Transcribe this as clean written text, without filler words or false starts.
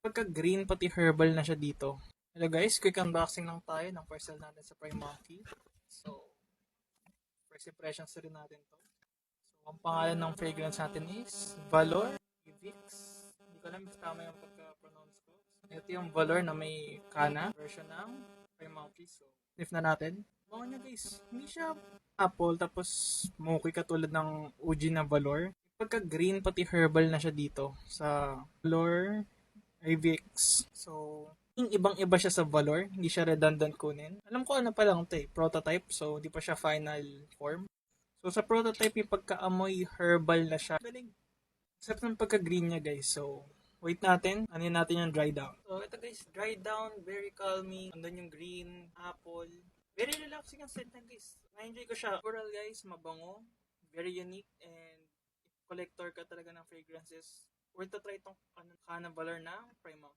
Pagka-green pati herbal na siya dito. Hello guys, quick unboxing lang tayo ng parcel natin sa Prime Monkey. So, first impressions rin natin to. So, ang pangalan ng fragrance natin is Valor Evix. Hindi ko alam kung tama yung pagka-pronounce ko. Ito yung Valor na may kana version ng Prime Monkey. So, sniff na natin. Bango niya guys, hindi siya apple tapos smoky katulad ng OG na Valor. Pagka-green pati herbal na siya dito sa Valor IVX. So, yung ibang-iba siya sa Valor, hindi siya redundant kunin. Alam ko ano pa lang ito prototype, so hindi pa siya final form. So, sa prototype, yung pagkaamoy herbal na siya. Galing. Except ng pagka-green niya, guys. So, wait natin. Ano natin yung dry down. So, ito guys, dry down, very calming. Andun yung green, apple. Very relaxing ang scent na guys. Na-enjoy ko siya. Overall guys, mabango. Very unique and if collector ka talaga ng fragrances, worth to try itong Kana Valor na Prime Monkey.